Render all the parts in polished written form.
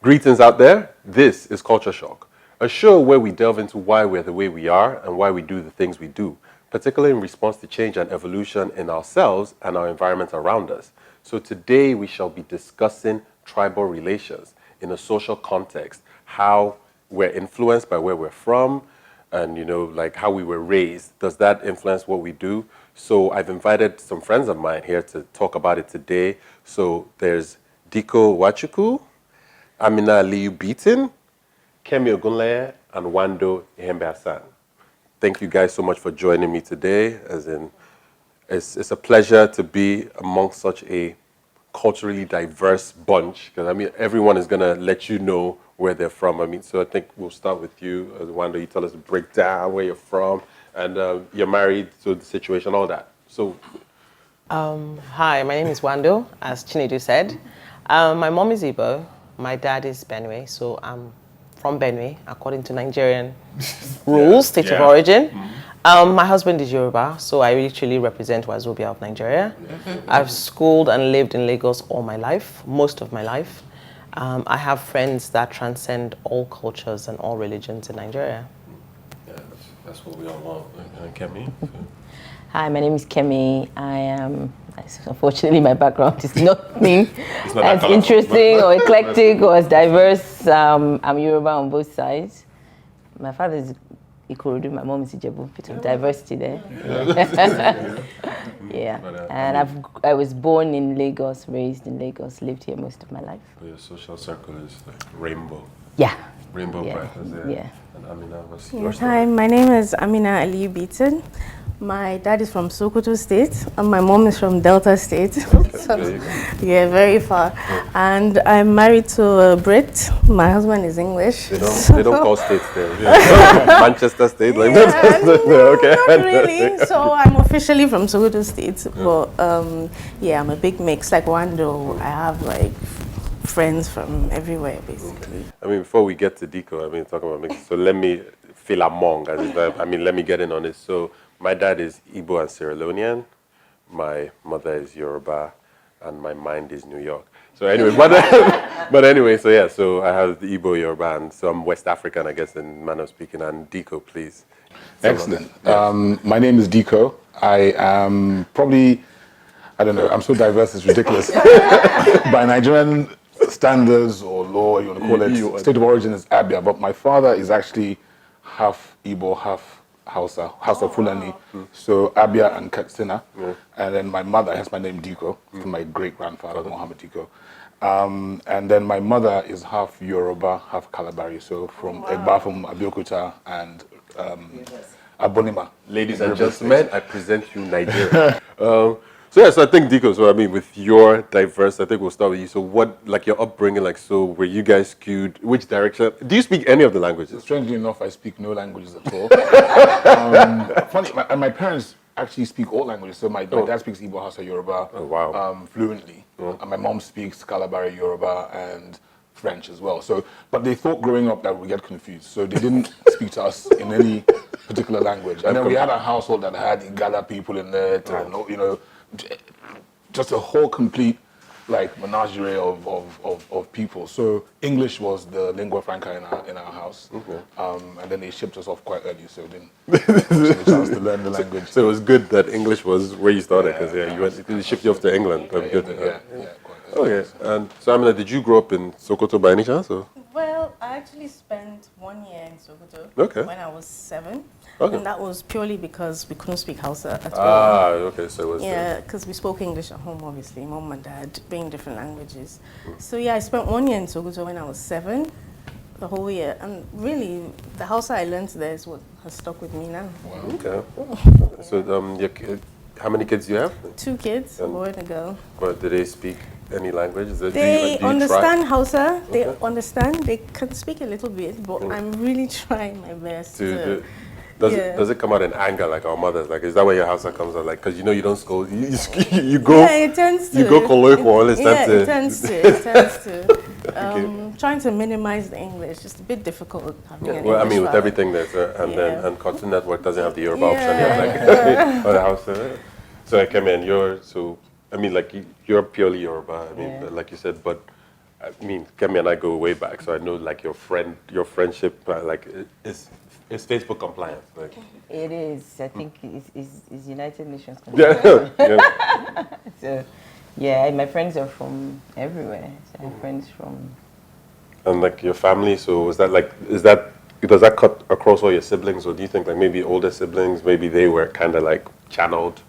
Greetings out there, this is Culture Shock, a show where we delve into why we're the way we are and why we do the things we do, particularly in response to change and evolution in ourselves and our environment around us. So today we shall be discussing tribal relations in a social context, how we're influenced by where we're from, and like how we were raised. Does that influence what we do? So I've invited some friends of mine here to talk about it today. So there's Dikko, Nwachukwu, Ameena, Beighton, Kemi Ogunleye, and Wandoo Ihembe-Hassan. Thank you guys so much for joining me today. It's a pleasure to be amongst such a culturally diverse bunch, because everyone is going to let you know where they're from. So I think we'll start with you, Wandoo. You tell us to break down where you're from, and you're married, so the situation, all that. So, hi, my name is Wandoo, as Chinedu said. My mom is Igbo. My dad is Benue, so I'm from Benue, according to Nigerian rules, state of origin. Mm-hmm. My husband is Yoruba, so I literally represent Wazobia of Nigeria. I've schooled and lived in Lagos all my life, most of my life. I have friends that transcend all cultures and all religions in Nigeria. Yeah, that's what we all want. Kemi? Hi, my name is Kemi. Unfortunately, my background is nothing as interesting or eclectic or as diverse. I'm Yoruba on both sides. My father is Ikorodu, my mom is Ijebu. Bit of diversity there. Yeah. And I was born in Lagos, raised in Lagos, lived here most of my life. So your social circle is like rainbow. Yeah. Rainbow practice there. Yeah. And Ameena, what's your story? Hi, my name is Ameena Beighton. My dad is from Sokoto State, and my mom is from Delta State. Okay, So, yeah, very far. Yeah. And I'm married to a Brit. My husband is English. They don't call states there. Yeah. Manchester State, like that. Okay. Not really. So I'm officially from Sokoto State, but yeah, I'm a big mix. Like Wandoo, I have like friends from everywhere, basically. Okay. Before we get to Dikko, talking about mix. So let me feel among. Let me get in on this. So my dad is Igbo and Sierra Leonean. My mother is Yoruba, and my mind is New York. So anyway, but anyway, so I have the Igbo, Yoruba, and so I'm West African, I guess, in manner of speaking. And Dikko, please. Excellent. My name is Dikko. I am probably, I don't know, I'm so diverse, it's ridiculous. By Nigerian standards or law, you want to call it, state of origin is Abia, but my father is actually half Igbo, half Hausa Fulani. So Abia and Katsina. And then my mother, hence my name Dikko, from my great-grandfather, Muhammad Dikko. And then my mother is half Yoruba, half Kalabari, so from Egba, from Abeokuta, and Abonima. Ladies and gentlemen, I present you Nigeria. So I think Dikko, with your diverse, I think we'll start with you. So what, like your upbringing, were you guys skewed, which direction? Do you speak any of the languages? Strangely enough, I speak no languages at all. Funny, my parents actually speak all languages. So my dad speaks Igbo, Hausa, Yoruba fluently. And my mom speaks Kalabari, Yoruba, and French as well. So, but they thought growing up that we get confused. So they didn't speak to us in any particular language. And then we had a household that had Igala people in it, and just a whole complete menagerie of people. So English was the lingua franca in our house, and then they shipped us off quite early, so didn't have a chance to learn the language. So it was good that English was where you started, because they shipped you off to England. Quite okay. And so Ameena, did you grow up in Sokoto by any chance? Or? Well, I actually spent 1 year in Sokoto when I was 7. Okay. And that was purely because we couldn't speak Hausa at all. Okay, so it was... Yeah, because we spoke English at home, obviously, mom and dad, being different languages. So yeah, I spent 1 year in Sokoto when I was 7, the whole year. And really, the Hausa I learned there is what has stuck with me now. Wow. Okay. So how many kids do you have? 2 kids, a boy and a girl. But do they speak any language? They understand Hausa. They Okay. understand. They can speak a little bit, but I'm really trying my best to. Does it come out in anger like our mothers? Like, is that where your Hausa comes out? Like, because you know you don't scold, you go. Yeah, it tends to. You go colloquial. It tends to. It tends to. Trying to minimize the English, just a bit difficult. Well, I mean, with everything there's then Cartoon Network doesn't have the Yoruba option yet, like or the Hausa. So Kemi, and you're purely Yoruba. I mean, like you said, but I mean, Kemi and I go way back, so I know like your friendship, like is Facebook compliant. Like It is. I think it's United Nations compliant. yeah. So, yeah, my friends are from everywhere. So I have friends from. And like your family, so does that cut across all your siblings, or do you think like maybe older siblings, maybe they were kind of like channeled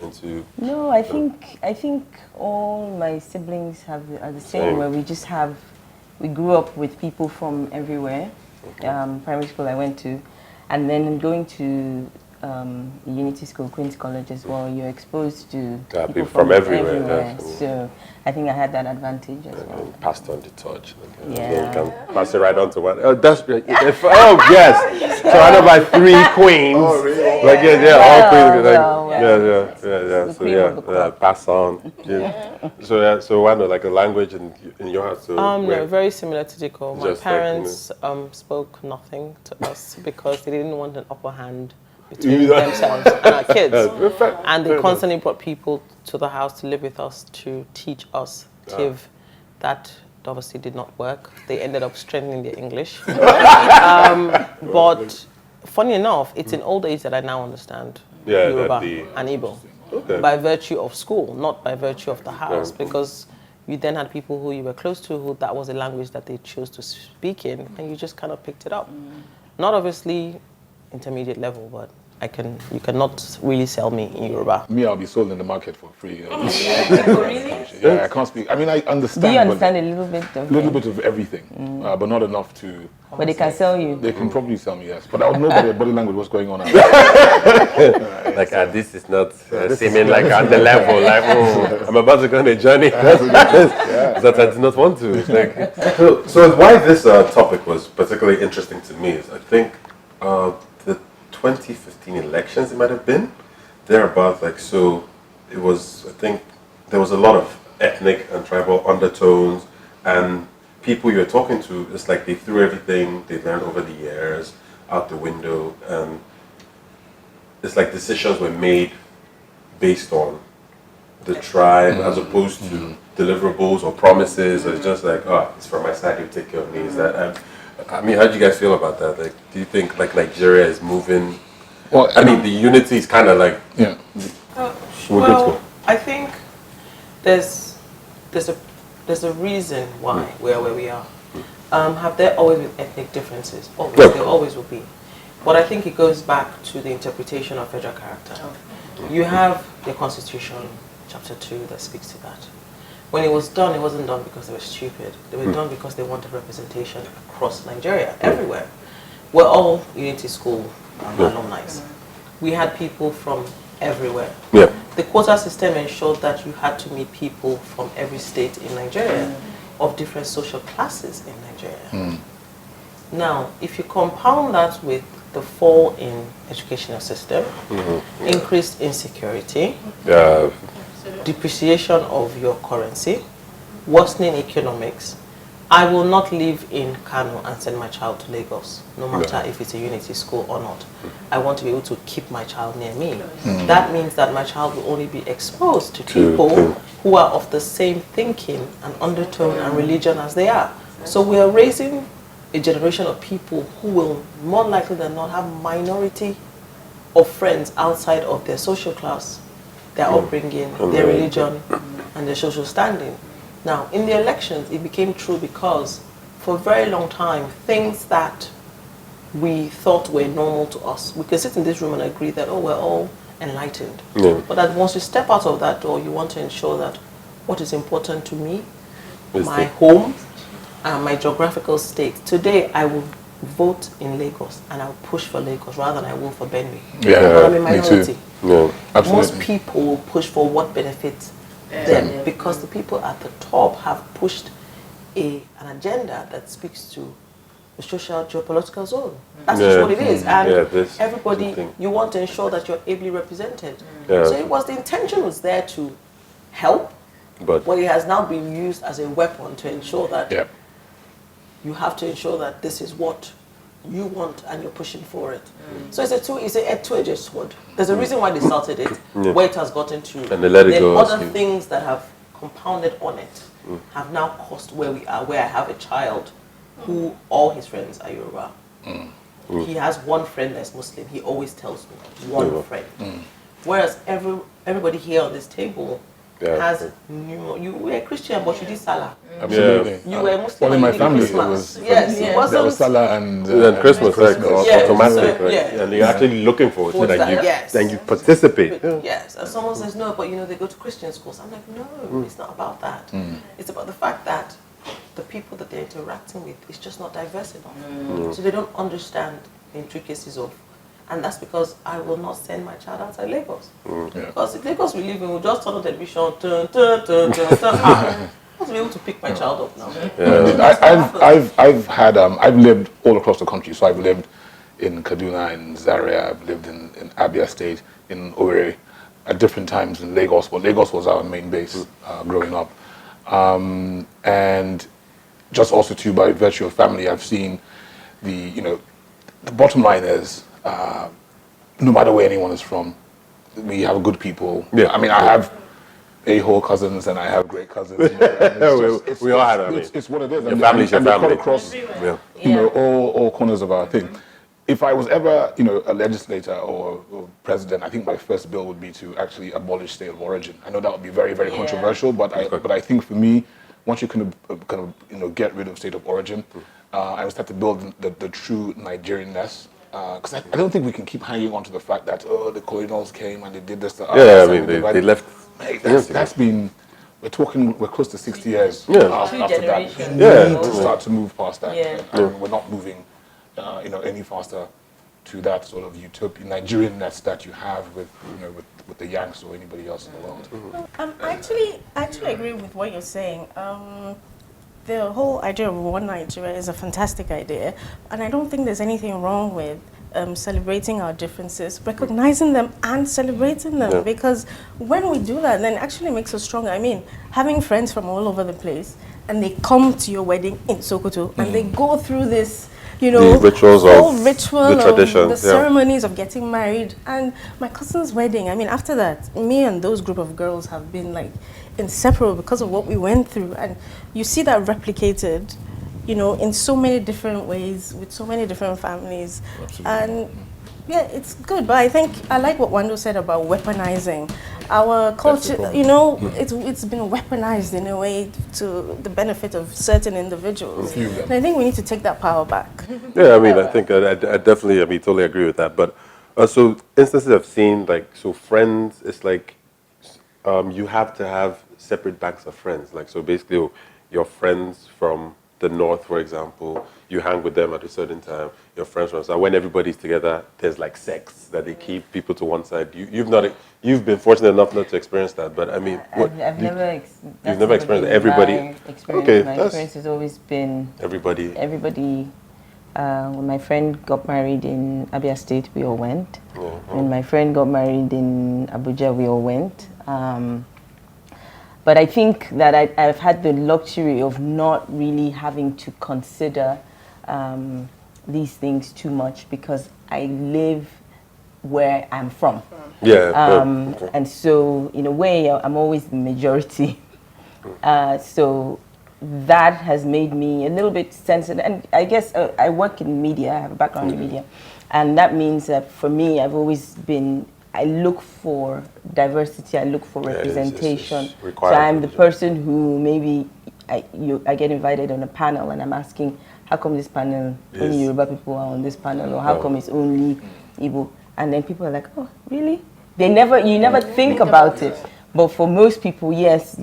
into? No, I think all my siblings are the same. Where we grew up with people from everywhere. Primary school I went to, and then going to Unity School, Queen's College as well. You're exposed to people from everywhere. So I think I had that advantage as well. Passed on the torch. Okay. Yeah. You can pass it right on to one. Oh, that's yes. Surrounded by 3 queens. Oh, really? Like all queens. Pass on. Yeah. So Wandoo, like a language in your house. So no, very similar to Dikko. My Just parents spoke nothing to us because they didn't want an upper hand between themselves and our kids. And they constantly brought people to the house to live with us to teach us TIV. That obviously did not work. They ended up strengthening their English. But funny enough, it's in old age that I now understand Yoruba and Igbo. Okay. By virtue of school, not by virtue of the house, because you then had people who you were close to who that was a language that they chose to speak in, and you just kind of picked it up. Not obviously intermediate level, but you cannot really sell me in Yoruba. Me, I'll be sold in the market for free. Really? Yeah, I can't speak. I mean, I understand. Do you understand a little bit of a little bit of everything, but not enough to. But they can sell you. They can probably sell me, yes. But I would know by their body language what's going on. This is not seeming like at the level. Like, I'm about to go on a journey that I did not want to. Like, so why this topic was particularly interesting to me is I think the 2015 elections, it might have been thereabout. Like, so it was. I think there was a lot of ethnic and tribal undertones, and people you're talking to, it's like they threw everything they learned over the years out the window, and it's like decisions were made based on the tribe as opposed to deliverables or promises. Or it's just like, it's from my side, you take care of me. Is that? I mean, how do you guys feel about that? Like, do you think like Nigeria is moving? Well, I mean, the unity is kind of like I think there's a reason why we are where we are. Have there always been ethnic differences? Always, there always will be. But I think it goes back to the interpretation of federal character. You have the Constitution, Chapter 2, that speaks to that. When it was done, it wasn't done because they were stupid. They were done because they wanted representation across Nigeria, everywhere. We're all Unity School alumni. We had people from everywhere. The quota system ensured that you had to meet people from every state in Nigeria, of different social classes in Nigeria. Now, if you compound that with the fall in educational system, increased insecurity, depreciation of your currency, worsening economics, I will not live in Kano and send my child to Lagos, no matter if it's a Unity school or not. I want to be able to keep my child near me. That means that my child will only be exposed to people who are of the same thinking and undertone and religion as they are. So we are raising a generation of people who will more likely than not have minority of friends outside of their social class, their upbringing, their religion, and their social standing. Now, in the elections, it became true because for a very long time, things that we thought were normal to us, we can sit in this room and agree that, we're all enlightened. But that once you step out of that door, you want to ensure that what is important to me, my home, and my geographical state. Today, I will vote in Lagos and I'll push for Lagos rather than I will for Benue. But I'm a minority. Absolutely. Most people will push for what benefits them because the people at the top have pushed an agenda that speaks to the social geopolitical zone. That's just what it is. And everybody, you want to ensure that you're ably represented. So the intention was there to help, but it has now been used as a weapon to ensure that you have to ensure that this is what you want and you're pushing for it. So it's a two-edged sword. There's a reason why they started it, where it has gotten to. And they let it go. Other things that have compounded on it have now caused where we are, where I have a child who all his friends are Yoruba. He has one friend that's Muslim. He always tells me one friend. Whereas everybody here on this table has you were a Christian, but you did Salah. Absolutely. You were Muslim. Well, in my you family, did Christmas. There was Salah and Christmas, automatic, so, and you're actually looking forward to that. Then you participate. Yes, and someone says no, but they go to Christian schools. I'm like, no, it's not about that. It's about the fact that the people that they're interacting with is just not diverse enough. So they don't understand the intricacies of. And that's because I will not send my child outside Lagos. Because in Lagos we live in, we'll just turn on television, I want to be able to pick my child up now. I've lived all across the country. So I've lived in Kaduna, in Zaria, I've lived in Abia State, in Owerri, at different times in Lagos. But Lagos was our main base growing up. And just also too, by virtue of family, I've seen the bottom line is, no matter where anyone is from, we have good people. I mean, I have a-hole cousins and I have great cousins. We all have that. It's what it is. Your family's your family. Cut across, all corners of our thing. If I was ever, a legislator or president, I think my first bill would be to actually abolish state of origin. I know that would be very, very controversial, but I think for me, once you kind of get rid of state of origin, I would start to build the true Nigerianness. Because I don't think we can keep hanging on to the fact that the colonials came and they did this to us. They left. That's been. We're close to 60 years after that. To start to move past that, and we're not moving, any faster to that sort of utopian Nigerianness that you have with the Yanks or anybody else in the world. I actually agree with what you're saying. The whole idea of one Nigeria is a fantastic idea, and I don't think there's anything wrong with celebrating our differences, recognizing them and celebrating them, because when we do that, then it actually makes us stronger. I mean, having friends from all over the place, and they come to your wedding in Sokoto, and they go through this, the rituals the traditions, the ceremonies of getting married. And my cousin's wedding, I mean, after that, me and those group of girls have been like inseparable because of what we went through. And you see that replicated, in so many different ways with so many different families. Absolutely. And it's good. But I think I like what Wandoo said about weaponizing our culture. It's been weaponized in a way to the benefit of certain individuals. And I think we need to take that power back. I mean, I think I definitely, totally agree with that. But so instances I've seen, friends, it's like you have to have separate banks of friends. Like, so basically, your friends from the north, for example, you hang with them at a certain time. Your friends from so when everybody's together, there's like sects that they keep people to one side. You've been fortunate enough not to experience that, but I mean, I've never you've never experienced everybody. My experience has always been everybody. When my friend got married in Abia State, we all went. When my friend got married in Abuja, we all went. But I think that I've had the luxury of not really having to consider these things too much because I live where I'm from. And so, in a way, I'm always the majority. So that has made me a little bit sensitive. And I guess I work in media, I have a background in media. And that means that for me, I've always been, I look for diversity, I look for representation. So I'm the person who maybe I get invited on a panel and I'm asking, how come this panel, only Yoruba people are on this panel, or how come it's only Igbo? And then people are like, oh, really? You never think about it. But for most people, yes,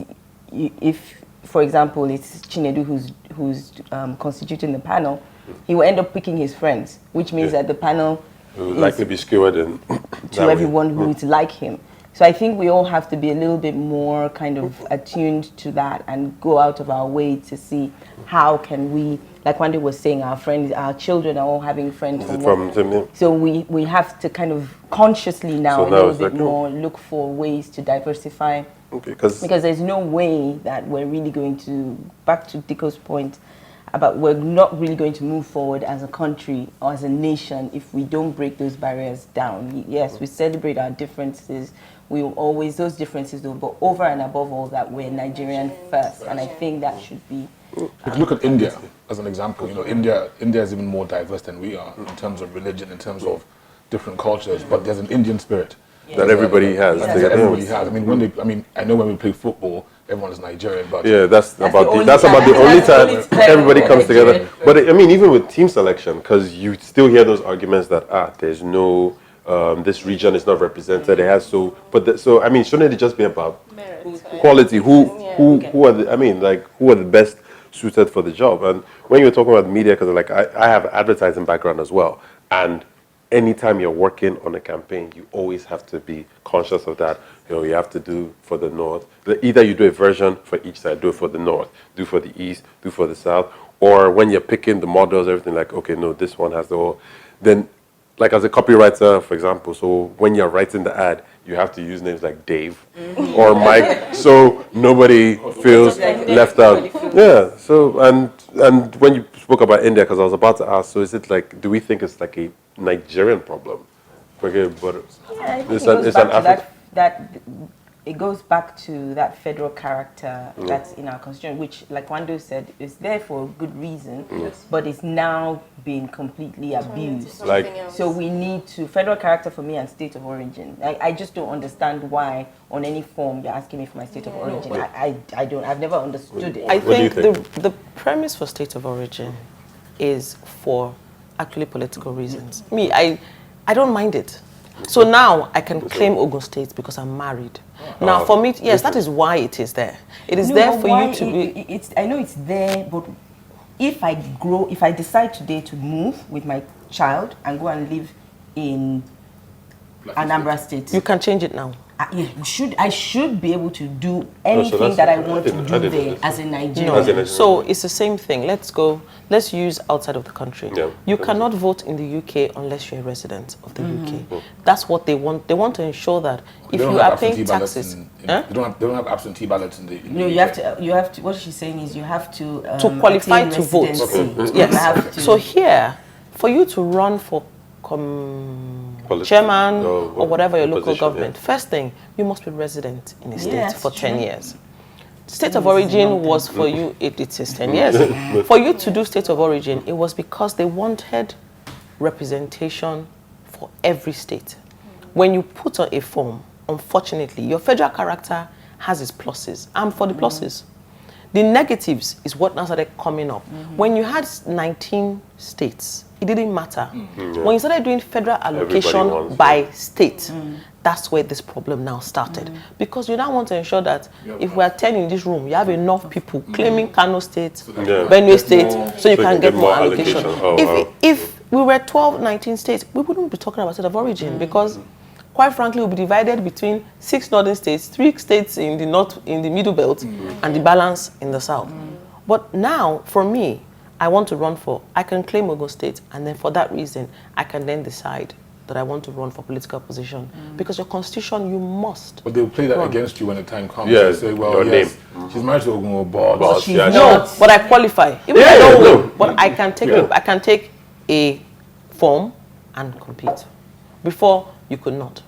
if, for example, it's Chinedu who's constituting the panel, he will end up picking his friends, which means that the panel will likely be skewered to everyone who would like him. So I think we all have to be a little bit more kind of attuned to that and go out of our way to see how can we, like Wandoo was saying, our friends, our children are all having friends so we have to kind of consciously now a little bit more look for ways to diversify. Because there's no way that we're really going to, back to Dikko's point, about we're not really going to move forward as a country or as a nation if we don't break those barriers down. Yes, we celebrate our differences. We will always, those differences though, but over and above all that, we're Nigerian first. And I think that should be... If you look at India as an example, you know, India is even more diverse than we are in terms of religion, in terms of different cultures, but there's an Indian spirit. That everybody has. Everybody has. I mean, I know when we play football, everyone is Nigerian, but that's about the only time everybody comes together. But I mean, even with team selection, because you still hear those arguments that there's no this region is not represented. It has so I mean, shouldn't it just be about quality? Who are the best suited for the job? And when you're talking about media, because like I have an advertising background as well, and anytime you're working on a campaign, you always have to be conscious of that. You know, you have to do for the North. Either you do a version for each side, do it for the North, do for the East, do for the South. Or when you're picking the models, everything like, okay, no, this one has the whole. Then, like as a copywriter, for example, so when you're writing the ad, you have to use names like Dave or Mike, so nobody feels left out. Yeah. So and when you spoke about India, because I was about to ask, so is it like, do we think it's like a Nigerian problem? Okay, but it goes back to that federal character that's in our constitution, which, like Wandoo said, is there for a good reason, but it's now being completely abused. So we need to, federal character for me and state of origin. I just don't understand why on any form you're asking me for my state of origin. I've never understood it. I think the premise for state of origin is for actually political reasons. I don't mind it. So now I can claim Ogun State because I'm married. Now for me, yes, that is why it is there. It is there for you to be... I know it's there, but if I decide today to move with my child and go and live in Anambra State... You can change it now. I should be able to do anything that I want to do there as a Nigerian. So it's the same thing. Let's use outside of the country. Yeah. You cannot vote in the UK unless you're a resident of the UK. That's what they want. They want to ensure that if you are paying taxes... They don't have absentee ballots in the No, you have to, what she's saying is you have to qualify to vote. Yes. So here, for you to run for chairman or whatever your local government, first thing, you must be resident in a state for 10 years. State of origin was for you, it is 10 years. For you to do state of origin, it was because they wanted representation for every state. When you put on a form, unfortunately, your federal character has its pluses. I'm for the pluses. The negatives is what now started coming up. When you had 19 states, it didn't matter. When you started doing federal allocation by state, that's where this problem now started. Because you now want to ensure that if we are 10 in this room, you have enough people claiming Kano State, Benue State, so you can get more allocation. If we were 12, 19 states, we wouldn't be talking about state of origin because, quite frankly, we'll be divided between 6 northern states, 3 states in the north, in the middle belt, and the balance in the south. But now, for me, I want to run for, I can claim Ogun State, and then for that reason, I can then decide that I want to run for political position. Because your constitution, you must. But they'll play that against you when the time comes. Yes, say, well, yes, she's married to Ogun, but she's not. But I qualify. Even I don't win, but I can take a form and compete. Before, you could not.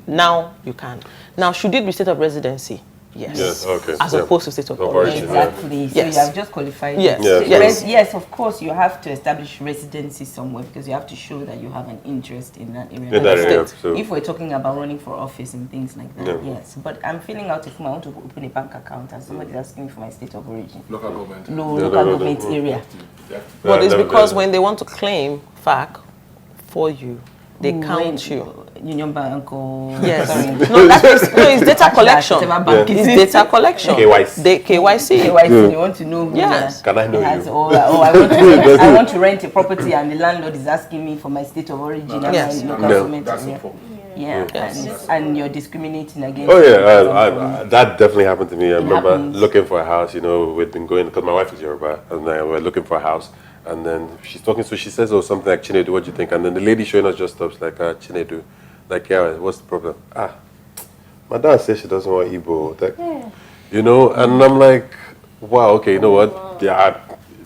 Now, you can. Now, should it be state of residency? Yes. Okay. As opposed to state of origin. Exactly. So you have just qualified. Yes. Of course, you have to establish residency somewhere because you have to show that you have an interest in that area. If we're talking about running for office and things like that, yes. But I'm filling out a form. I want to open a bank account and somebody's asking me for my state of origin. Local government. Local government area. But it's because when they want to claim FAC for you, they count you. Union Bank or... Yes. It's data collection. It's data collection. KYC. You want to know who Can I know you? I want to rent a property and the landlord is asking me for my state of origin and my local government. That's simple. Yeah, Yes. and you're discriminating against. Oh yeah, that definitely happened to me. I remember happens. looking for a house. You know, we'd been going because my wife is Yoruba, and then we're looking for a house. And then she's talking, so she says, "Oh, something like Chinedu. What do you think?" And then the lady showing us just stops like, "Chinedu, like, yeah, what's the problem?" My dad says she doesn't want Igbo. Like, you know, and I'm like, wow, okay, you know what? Yeah,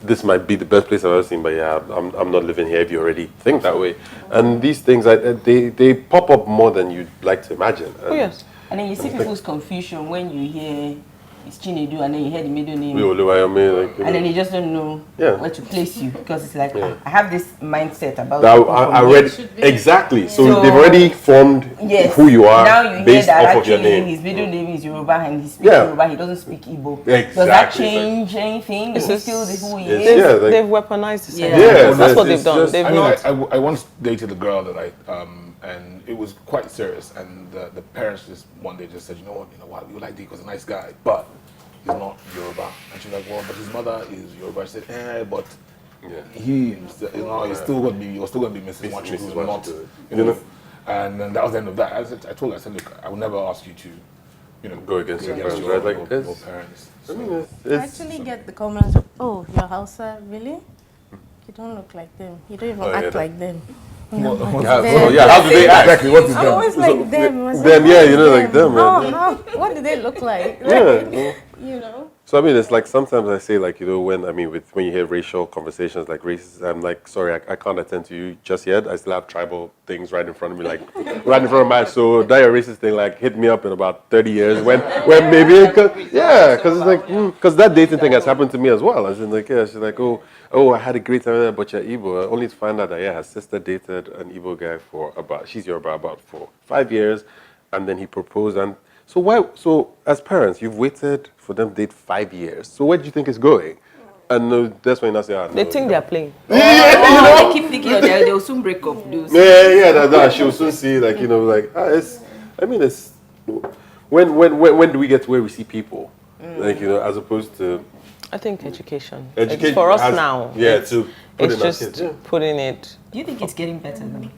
this might be the best place I've ever seen, but yeah, I'm not living here if you already think that way. And these things, they pop up more than you'd like to imagine. Oh, yes. And then you see people's confusion when you hear it's Chinedu and then you hear the middle name. And then you just don't know where to place you because it's like, I have this mindset about I read exactly. So they've already formed who you are now you based hear that off of your name. His middle name is Yoruba and he speaks Yoruba, he doesn't speak Igbo. Exactly. Does that change anything? Is it still who he is? They've weaponized the same. Yeah, that's what they've done. They've not. I once dated a girl that and it was quite serious, and the parents just one day just said, you know what, we like Dikko's a nice guy, but he's not Yoruba. And she's like, well, but his mother is Yoruba. I said, but you're still going to be Mrs. Nwachukwu, not, you know. And then that was the end of that. I told her, I said, look, I will never ask you to, go against your parents, right? Like your parents. So, I mean, I actually get the comments, oh, you're Hausa, really? You don't look like them. You don't even act like them. how do they act? Exactly, what is I'm them? always like them. Like them. What do they look like? Yeah. You know? So I mean, it's like sometimes I say like, when you hear racial conversations like racism, I'm like, sorry, I can't attend to you just yet. I still have tribal things right in front of me, like right in front of my. So that your racist thing, like, hit me up in about 30 years when maybe, because it's like, because that dating thing has happened to me as well. As in like, she's like, oh, I had a great time, but you're Igbo. Only to find out that her sister dated an Igbo guy she's Yoruba about for 5 years, and then he proposed. And so as parents, you've waited for them to date 5 years. So where do you think it's going? And that's when I say, They think they're playing. They keep thinking they'll soon break up. She will soon see, like, when do we get to where we see people? Like, as opposed to... I think education. Education for us now. Yeah, to put it's just putting it... Do you think it's getting better though?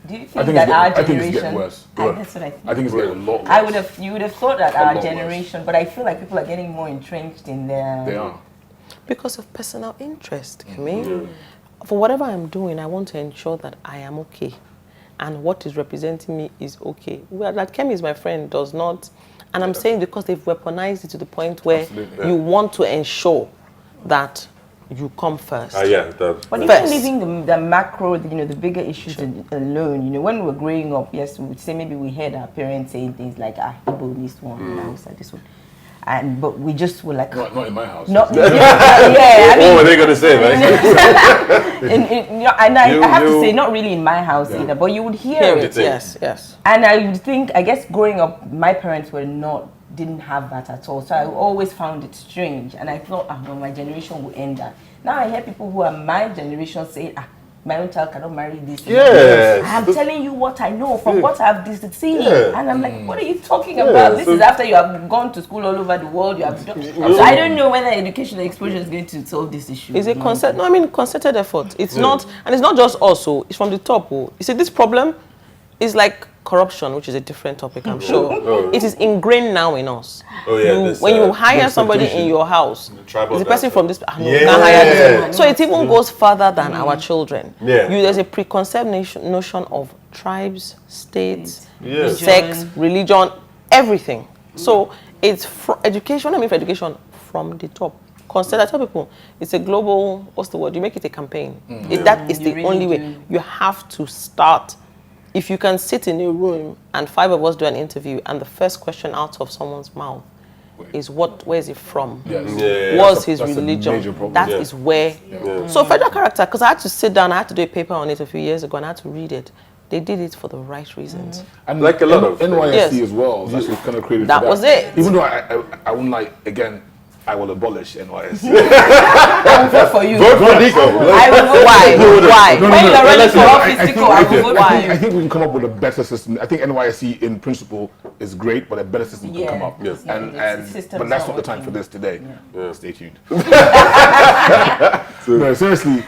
Do you I think think that our I think generation? it's getting worse. That's what I think. I think it's getting a lot worse. You would have thought that our generation, but I feel like people are getting more entrenched in their. They are. Because of personal interest, Kemi. For whatever I'm doing, I want to ensure that I am okay, and what is representing me is okay. Well, that Kemi is my friend does not, and I'm saying because they've weaponized it to the point where you want to ensure that you come first. But even leaving the macro, the bigger issues alone, when we were growing up, yes, we would say maybe we heard our parents saying things like, Igbo this one, Hausa this one. But we just were like... Not in my house. Not, what were they going to say? I have to say, not really in my house either, but you would hear it. Yes. And I would think, I guess growing up, my parents didn't have that at all. So I always found it strange. And I thought, my generation will end that. Now I hear people who are my generation say, my own child cannot marry this. Yes. I'm telling you what I know from what I've seen. And I'm like, what are you talking about? This is after you have gone to school all over the world. You have done. So I don't know whether educational exposure is going to solve this issue. Is it concerted effort? It's not, and it's not just also, it's from the top. You see, this problem is like corruption, which is a different topic, I'm sure. It is ingrained now in us. When you hire somebody in your house, it's a person from this, can't hire this. So it even goes further than our children. There's a preconceived notion of tribes, states, sex, religion, everything. So it's education, education from the top. I tell people, it's a global, what's the word? You make it a campaign. That is the only way. You have to start. If you can sit in a room and 5 of us do an interview and the first question out of someone's mouth is where is he from? What's his religion? That is where. So federal character, because I had to sit down, I had to do a paper on it a few years ago and I had to read it. They did it for the right reasons. And like a lot of NYSC as well, was actually kind of created that was it. Even though I wouldn't like, again, I will abolish NYSC. I will vote for you. Vote for Dikko. I will vote. Why? When you are running for office, Dikko, I will vote for you. I think we can come up with a better system. I think NYSC in principle is great, but a better system can come up. But that's not the time for this today. Stay tuned. No, seriously.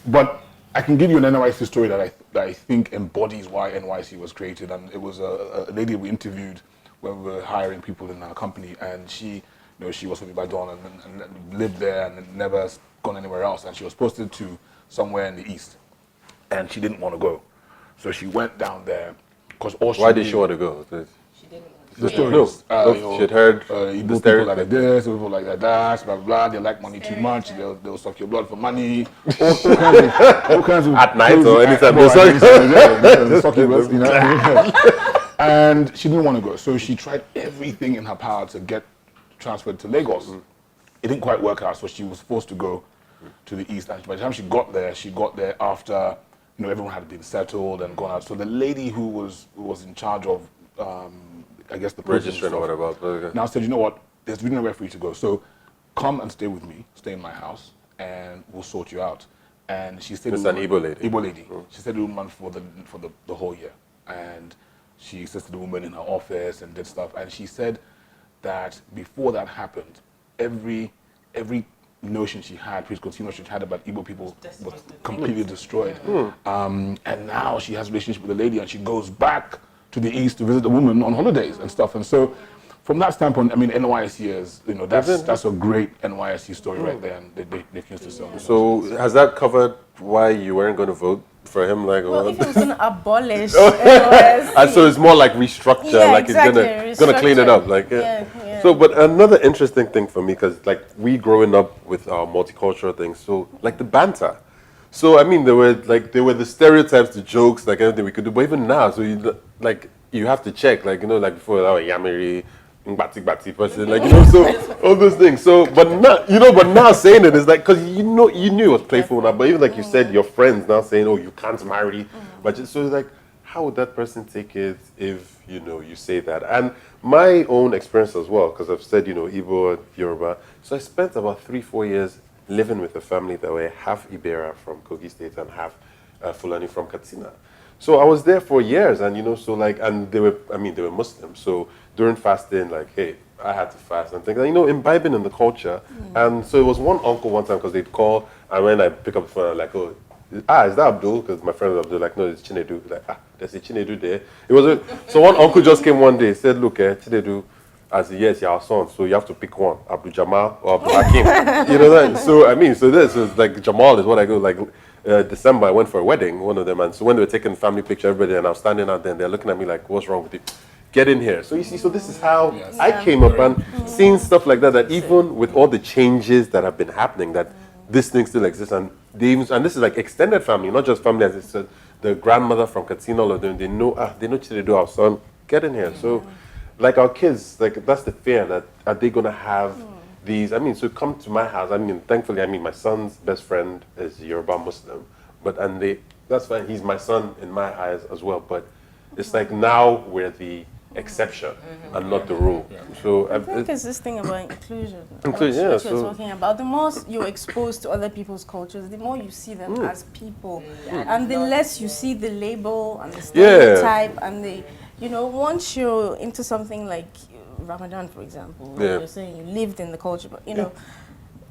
But I can give you an NYSC story that that I think embodies why NYC was created. And it was a lady we interviewed when we were hiring people in our company, and she, she was from Ibadan and lived there and never gone anywhere else. And she was posted to somewhere in the east, and she didn't want to go, so she went down there because all she Why did she want to go? The story is, she had heard Igbo people like this, people like that, blah, blah, blah. They like money too much. They'll suck your blood for money. All kinds of at night or anytime. They'll suck your blood, you know. And she didn't want to go, so she tried everything in her power to get transferred to Lagos. It didn't quite work out, so she was forced to go to the east. And by the time she got there after everyone had been settled and gone out. So the lady who was in charge of I guess the registering or whatever. Now said, you know what? There's really nowhere for you to go. So come and stay with me, stay in my house, and we'll sort you out. And she stayed. It's an Igbo lady. Igbo lady. She stayed with the woman for the whole year, and she assisted the woman in her office and did stuff. And she said that before that happened, every notion she had, preconceived notion she had about Igbo people was completely destroyed. And now she has a relationship with the lady, and she goes back to the east to visit the woman on holidays and stuff. And so from that standpoint, I mean, NYC is, that's a great NYC story right there, and they used to sell. So has that covered why you weren't going to vote for him? Like, well, if he was going to abolish NYC. And so it's more like restructure, like exactly. it's gonna clean it up, like. Yeah. So, but another interesting thing for me, because like we growing up with our multicultural things, so like the banter. So I mean, there were the stereotypes, the jokes, like everything we could do. But even now, so you have to check, like like before, Yamiri, Ngbati person, so all those things. So, but now saying it is like, because you knew it was playful now. But even like you said, your friends now saying, oh, you can't marry, but so it's like, how would that person take it if you say that? And my own experience as well, because I've said Igbo, Yoruba. So I spent about 3-4 years living with a family that were half Ibera from Kogi State and half Fulani from Katsina. So I was there for years, and and they were Muslims. So during fasting, like, hey, I had to fast and things, imbibing in the culture. And so it was one uncle one time, because they'd call, and when I pick up the phone, I'm like, oh, is that Abdul? Because my friend was Abdul, like, no, it's Chinedu. Like, there's a Chinedu there. So one uncle just came one day, said, look, Chinedu, as yes, you're our son, so you have to pick one, Abdul Jamal or Abdul Hakim. That. So this is like Jamal is what I go like. December, I went for a wedding, one of them, and so when they were taking family picture, everybody, and I was standing out there, and they're looking at me like, "What's wrong with you? Get in here." So you see, so this is how I came up and seeing stuff like that. That even with all the changes that have been happening, that this thing still exists, and and this is like extended family, not just family, as I said. The grandmother from Katsina, all of them, they know to do our son. Get in here. So. Like our kids, like that's the fear that are they gonna have these? So come to my house. Thankfully, my son's best friend is Yoruba Muslim, that's fine. He's my son in my eyes as well. But it's like now we're the exception and not the rule. So I think it's this thing about inclusion. Inclusion, what you're talking about. The more you're exposed to other people's cultures, the more you see them as people, and the less you see the label and the stereotype and the. Once you're into something like Ramadan, for example, you're saying you lived in the culture, but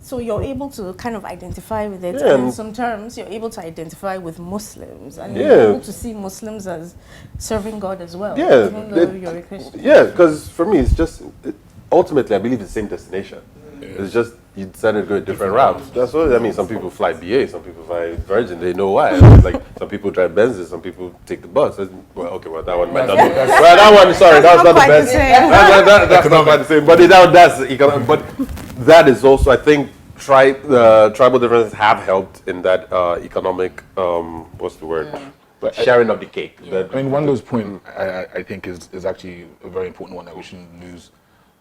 so you're able to kind of identify with it. And in some terms, you're able to identify with Muslims, and you're able to see Muslims as serving God as well, even though you're a Christian. Yeah, because for me, it's just ultimately, I believe it's the same destination. It's just you decided to go a different route. That's what some people fly BA, some people fly Virgin. They know why. Like some people drive Benzes, some people take the bus. That one might not be. That one, sorry, that's not the best. That's not quite the same. But that is also, I think, tribal differences have helped in that economic. What's the word? But sharing of the cake. One of those points I think is actually a very important one that we shouldn't lose.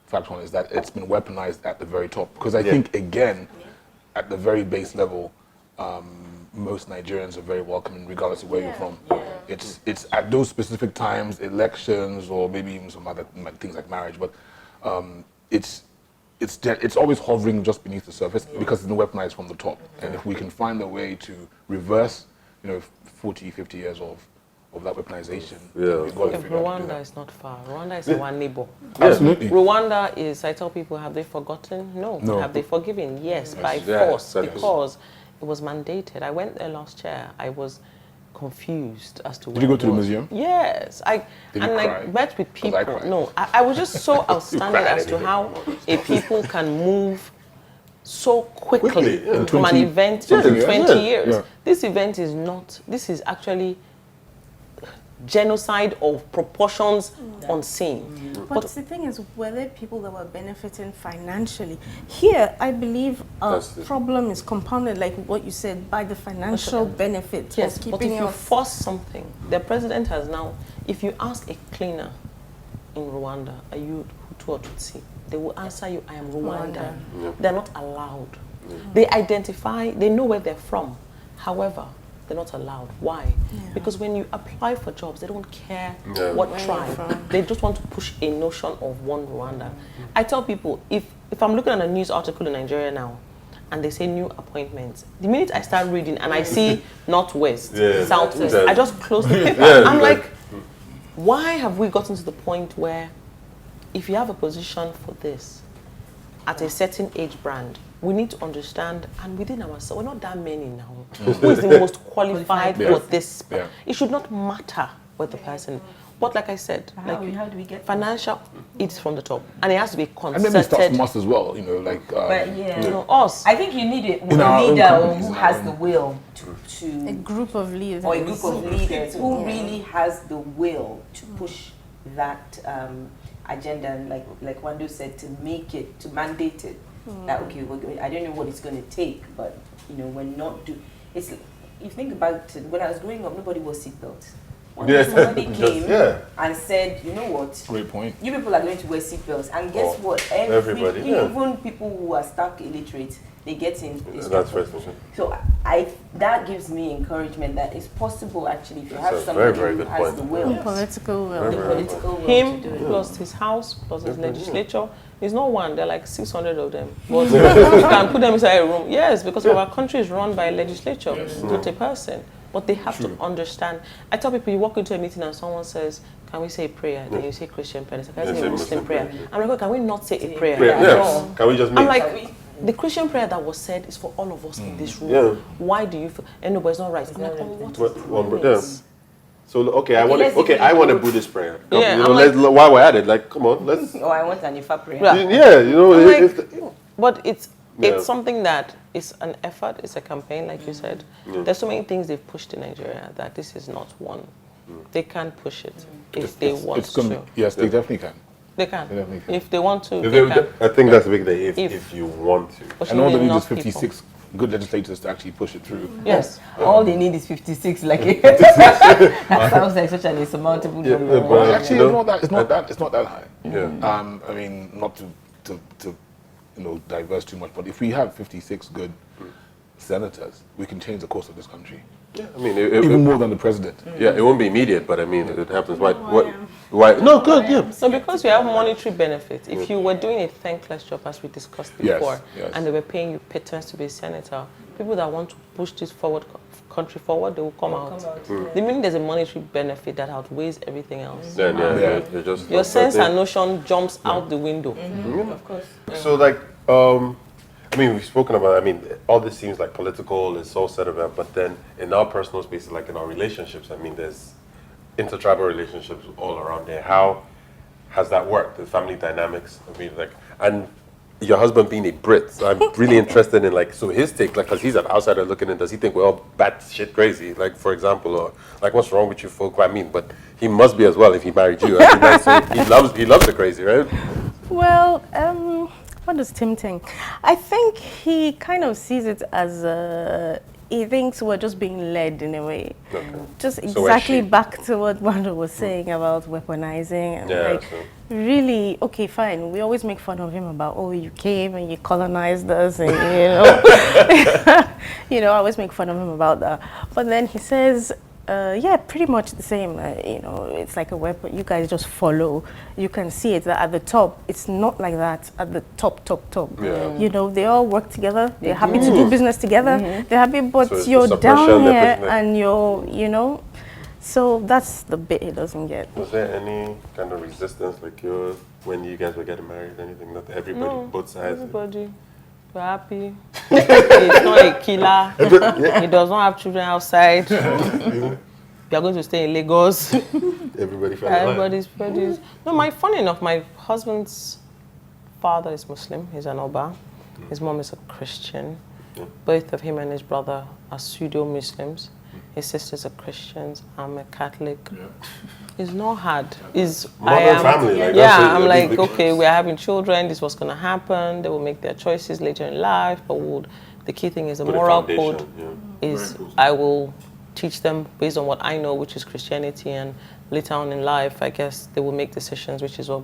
Fact one is that it's been weaponized at the very top, because I think again at the very base level most Nigerians are very welcoming regardless of where you're from. It's at those specific times, elections or maybe even some other things like marriage, but it's always hovering just beneath the surface because it's been weaponized from the top. And if we can find a way to reverse 40-50 years of that weaponization. Rwanda is not far. Rwanda is our neighbor. Absolutely. Rwanda is, I tell people, have they forgotten? No. Have they forgiven? Yes, by force, because it was mandated. I went there last year. I was confused as to. Did you go to the museum? Yes, met with people. No, I was just so astounded as to how a people can move so quickly from an event in 20 years. Yeah. This event is not. This is actually genocide of proportions unseen. But the thing is, were there people that were benefiting financially? Here, I believe our problem is compounded, like what you said, by the financial benefit. Yes, but if you force something, the president has now, if you ask a cleaner in Rwanda, are you Hutu or Tutsi? They will answer you, I am Rwandan. Yeah. They're not allowed. Yeah. They identify, they know where they're from. However, they're not allowed. Why? Yeah. Because when you apply for jobs, they don't care what tribe. They just want to push a notion of one Rwanda. I tell people, if I'm looking at a news article in Nigeria now, and they say new appointments, the minute I start reading and I see Northwest, Southwest, I just close the paper. I'm like, why have we gotten to the point where if you have a position for this at a certain age brand, we need to understand, and within ourselves, we're not that many now. Who is the most qualified for this? Yeah. It should not matter what the person. But like I said, how do we get financial? It's from the top, and it has to be concerted. And maybe it starts from us as well. Us. I think you need a leader who has the will to a group of leaders, or a group of leaders who really has the will to push that agenda, and like Wandoo said, to make it, to mandate it. That I don't know what it's going to take, but we're not it's. If you think about it, when I was growing up, nobody wore seatbelts. Somebody came and said, you know what? Great point. You people are going to wear seatbelts, and guess what? Everybody, even people who are stark illiterate, they get in. That's right. So that gives me encouragement that it's possible actually if you have somebody who has the will, political will, the political will him to do it. plus his house plus his legislature. It's not one, there are like 600 of them. But you can put them inside a room. Yes, because our country is run by a legislature, not a person. But they have to understand. I tell people, you walk into a meeting and someone says, can we say a prayer? Then you say Christian prayer. Can we say Muslim prayer? I'm like, can we not say a prayer? Can we just make? I'm like, the Christian prayer that was said is for all of us in this room. Why do you feel? And no, but it's not right. I'm like, what? So I want a Buddhist prayer. While we're at it, come on, let's. I want an Ifa prayer. But it's something that is an effort. It's a campaign, like you said. There's so many things they've pushed in Nigeria that this is not one. They can push it if they want to. Yes, they definitely can. They can. If they want to, they can. I think that's a big thing. If you want to. And all they need is 56 good legislators to actually push it through. Yes. All they need is 56. That sounds like such an insurmountable number. But actually, it's not that high. Yeah. I mean, not to diverse too much, but if we have 56 good senators, we can change the course of this country. Yeah, I mean, even more than the president. Yeah, it won't be immediate, but I mean, it happens. Why? No, good. Yeah. So because we have monetary benefit, if you were doing a thankless job, as we discussed before, and they were paying you pittance to be a senator, people that want to push this country forward, they will come out. The minute there's a monetary benefit that outweighs everything else, your sense and notion jumps out the window. Of course. So I mean, we've spoken about, all this seems like political, it's all set up, but then in our personal spaces, like in our relationships, there's intertribal relationships all around there. How has that worked? The family dynamics, and your husband being a Brit, so I'm really interested in so his take, because he's an outsider looking in, does he think we're all batshit crazy? For example, or what's wrong with you folk? But he must be as well if he married you. So he loves the crazy, right? Well, what does Tim think? I think he kind of sees it as he thinks we're just being led in a way. Okay. Just exactly back to what Wandoo was saying about weaponizing and really, okay, fine. We always make fun of him about, you came and you colonized us and I always make fun of him about that. But then he says, pretty much the same. It's like a weapon. You guys just follow. You can see it at the top. It's not like that at the top. Yeah. They all work together. They're happy to do business together. They're happy, but so you're down here and you're, so that's the bit he doesn't get. Was there any kind of resistance like yours when you guys were getting married? Anything? Not everybody, both sides? Everybody. We're happy. He's not a killer. He does not have children outside. you are going to stay in Lagos. Everybody's produced. No, funny enough, my husband's father is Muslim. He's an Oba. His mom is a Christian. Both of him and his brother are pseudo-Muslims. His sisters are Christians. I'm a Catholic. It's not hard. Family. I'm like, okay, we're having children. This was going to happen. They will make their choices later in life. But the key thing is the moral code is I will teach them based on what I know, which is Christianity, and later on in life, I guess they will make decisions, which is what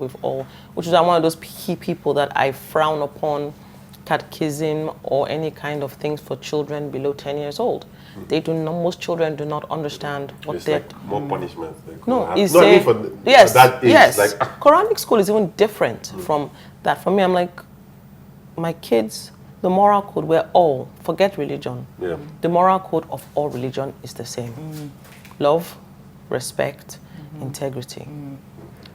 which is one of those key people that I frown upon catechism or any kind of things for children below 10 years old. Most children do not understand what it's they're... Like more punishment. Yes. That age, yes. Like, Quranic school is even different from that. For me, I'm like, my kids, the moral code, forget religion. Yeah. The moral code of all religion is the same. Love, respect, integrity.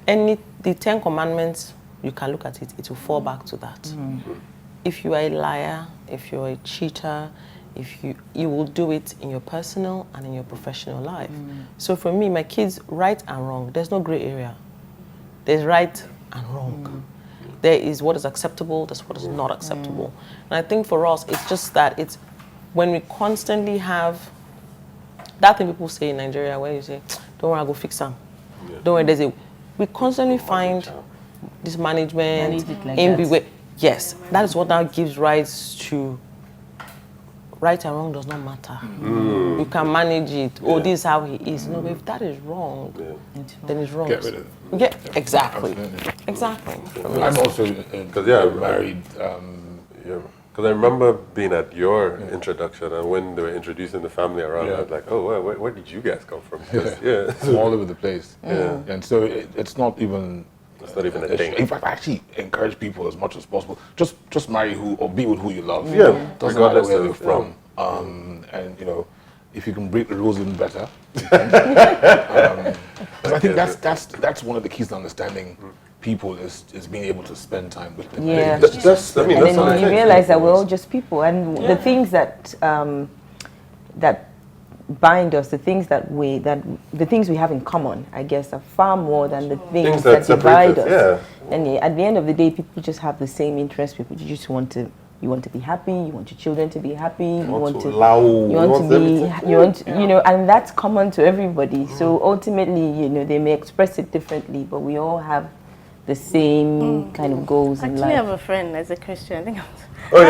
The 10 Commandments, you can look at it, it will fall back to that. If you are a liar, if you're a cheater, you will do it in your personal and in your professional life. So for me, my kids, right and wrong, there's no gray area. There's right and wrong. There is what is acceptable, there's what is not acceptable. And I think for us, it's just that it's when we constantly have that thing people say in Nigeria where you say, don't worry, I'll go fix them. Don't worry, we constantly find this management Yes, that is what now gives rise to right and wrong does not matter. You can manage it. This is how he is. No, but if that is wrong, then it's wrong. Get rid of it. Yeah, exactly. Absolutely. Exactly. I'm also married. Because I remember being at your introduction, and when they were introducing the family around, I was like, oh, where did you guys come from? It's all over the place. And so it's not even... It's not even a thing. In fact, I actually encourage people as much as possible. Just marry or be with who you love. Doesn't matter where they're from. And if you can break the rules, even better. I think that's one of the keys to understanding people is being able to spend time with them. Yeah. Then you realize that we're all just people, and the things that bind us, the things we have in common, I guess, are far more than the things that divide us. Yeah. And at the end of the day, people just have the same interest. People just want to be happy. You want your children to be happy. And that's common to everybody. So ultimately, they may express it differently, but we all have the same kind of goals in life. Actually, I have a friend that's a Christian. I think I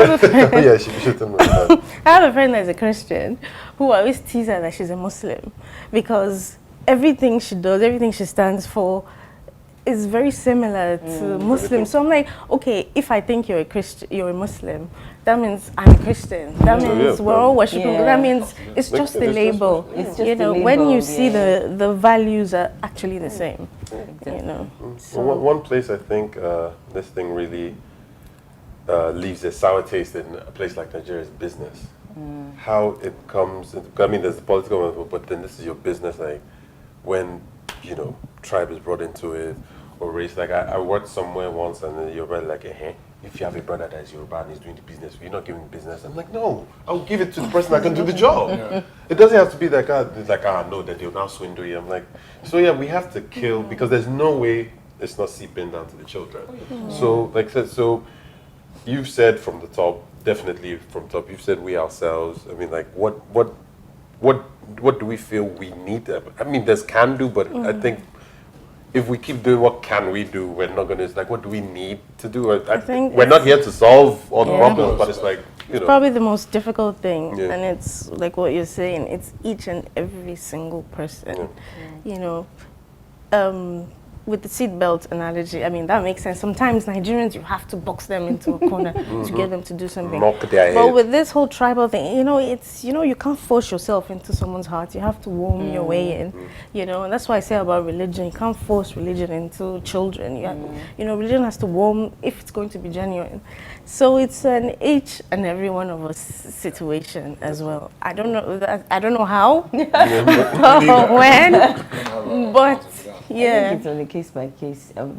have a friend that's a Christian who always teases her that she's a Muslim because everything she does, everything she stands for is very similar to Muslim. So I'm like, okay, if I think you're a Christian, you're a Muslim, that means I'm a Christian. That means we're all worshiping. That means it's just the label. It's just the label, when you see the values are actually the same. So one place I think this thing really leaves a sour taste in a place like Nigeria is business. How it comes, there's the political one, but then this is your business, like when, tribe is brought into it, or race. Like I worked somewhere once and then you're like, if you have a brother that is Yoruba and he's doing the business, you're not giving business. I'm like, no, I'll give it to the person that can do the job. It doesn't have to be like, no, that you'll now swindle you. I'm like, so we have to kill, because there's no way it's not seeping down to the children. So, like I said, you've said from the top, definitely from top, you've said we ourselves. What do we feel we need? There's can do, but I think if we keep doing what can we do, we're not going to, it's like, what do we need to do? I think we're not here to solve all the problems, but it's like, It's probably the most difficult thing, and it's like what you're saying, it's each and every single person, with the seatbelt analogy, that makes sense. Sometimes Nigerians, you have to box them into a corner to get them to do something. But with this whole tribal thing, it's, you can't force yourself into someone's heart. You have to warm your way in, and that's why I say about religion. You can't force religion into children. Religion has to warm if it's going to be genuine. So it's an each and every one of us situation as well. I don't know how, or when, but I think it's on a case by case of,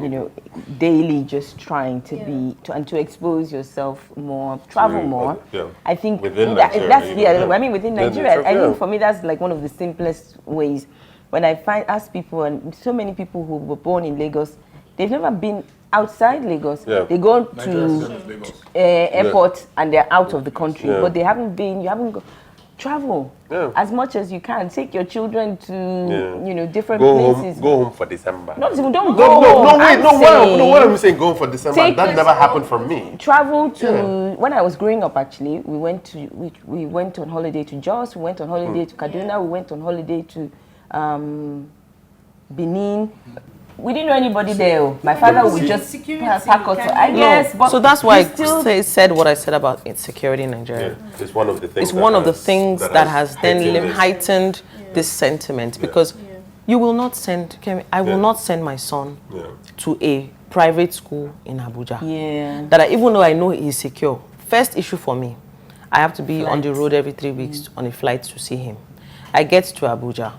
daily just trying to be, to expose yourself more, travel more. I think within Nigeria, within Nigeria, I think for me that's like one of the simplest ways. when I ask people, and so many people who were born in Lagos, they've never been outside Lagos. Yeah. They go to airport and they're out of the country, but they haven't been. You haven't travel as much as you can. Take your children to different places. Go home for December. No, don't go no, wait, home. what I'm saying, go home for December. That never happened for me. Travel to when I was growing up. Actually, we went on holiday to Jos. We went on holiday to Kaduna. We went on holiday to Benin. We didn't know anybody there. My father would just pack us. I guess. But so that's why I said what I said about insecurity in Nigeria. Yeah. It's one of the things. It's one of the things that has then heightened this sentiment because you will not send. I will not send my son to a private school in Abuja. Yeah. That even though I know he's secure. First issue for me, I have to be on the road every 3 weeks on a flight to see him. I get to Abuja.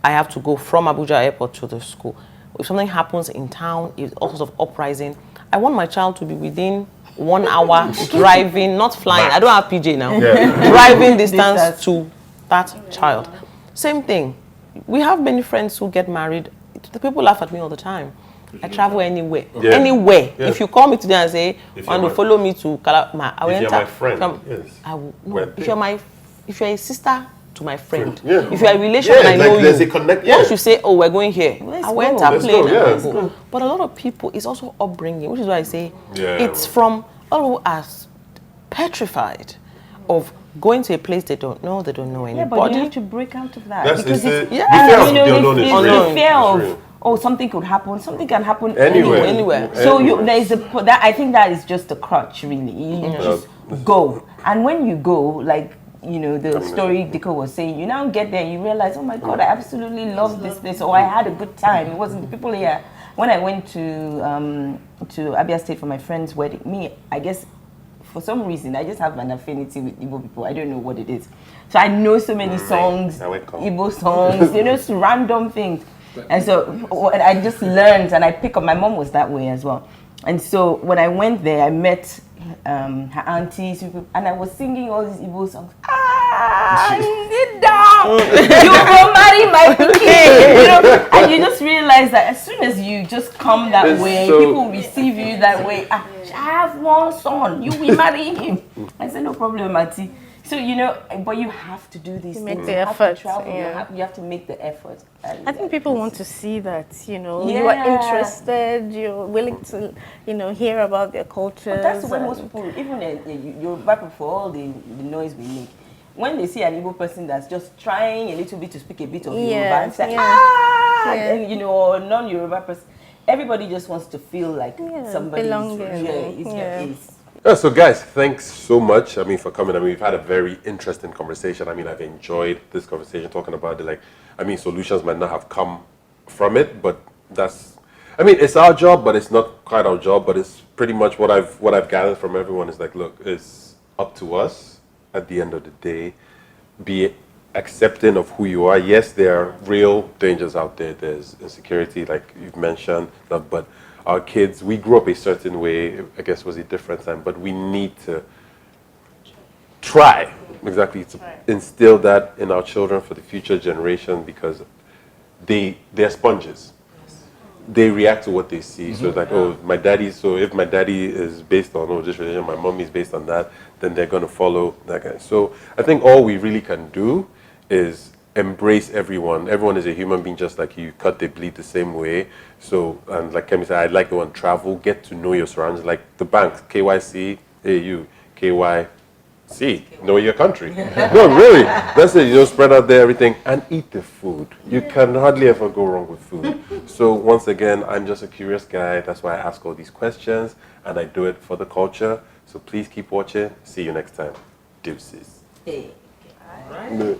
I have to go from Abuja airport to the school. If something happens in town, if all sorts of uprising, I want my child to be within 1 hour driving, not flying. I don't have PJ now. Driving distance to that child. Same thing. We have many friends who get married. The people laugh at me all the time. I travel anywhere. Yeah. Anywhere. Yeah. if you call me today and say, want to follow me to Kalama, I will if enter. you're my friend, yes. I will, no, if you're a sister to my friend, Yeah. if you're a relation and I know there's you, a connect. once you say, oh, we're going here, I went to plane and Let's I go. go. But a lot of people, it's also upbringing, which is why I say it's Yeah. from all who are petrified of going to a place they don't know anybody. Yeah, but you have to break out of that. That's because the fear and, of the unknown is real. the fear It's real. of, oh, something could happen. Something can happen Anywhere. anywhere. So there is that. I think that is just a crutch, really. You just go, and when you go, like the story Dikko was saying, you now get there, and you realize, oh my God, I absolutely love this place. Or I had a good time. It wasn't the people here. When I went to Abia State for my friend's wedding, I guess for some reason I just have an affinity with Igbo people. I don't know what it is. So I know so many songs, Igbo songs, random things. And so I just learned, and I pick up. My mom was that way as well. And so when I went there, I met her aunties, and I was singing all these Igbo songs. Sit down. You will marry my kid. And you just realize that as soon as you just come that way, people receive you that way. I have one son. You will marry him. I said, no problem, auntie. So, but you have to do these things. Make the effort. You have to make the effort. I think people want to see that, you are interested, you're willing to, hear about their culture. That's the way most people, even you're back for all the noise we make. When they see an Igbo person that's just trying a little bit to speak a bit of Yoruba and say, and, or non-Yoruba person, everybody just wants to feel like somebody is. So guys, thanks so much. For coming. We've had a very interesting conversation. I've enjoyed this conversation talking about solutions might not have come from it, but it's our job, but it's not quite our job. But it's pretty much what I've gathered from everyone is like, look, it's up to us at the end of the day. Be accepting of who you are. Yes, there are real dangers out there. There's insecurity, like you've mentioned, but our kids, we grew up a certain way, I guess was a different time, but we need to try, to instill that in our children for the future generation, because they're sponges. They react to what they see. So it's like, if my daddy is based on this religion, my mom is based on that, then they're going to follow that guy. So I think all we really can do is embrace everyone. Everyone is a human being just like you. Cut, they bleed the same way. So, and like Kemi said, I'd like the one travel, get to know your surroundings, like the banks, KYC, AU, KYC, know your country. No, really. That's it. Spread out there, everything, and eat the food. You can hardly ever go wrong with food. So once again, I'm just a curious guy. That's why I ask all these questions, and I do it for the culture. So please keep watching. See you next time. Deuces. Hey. All right.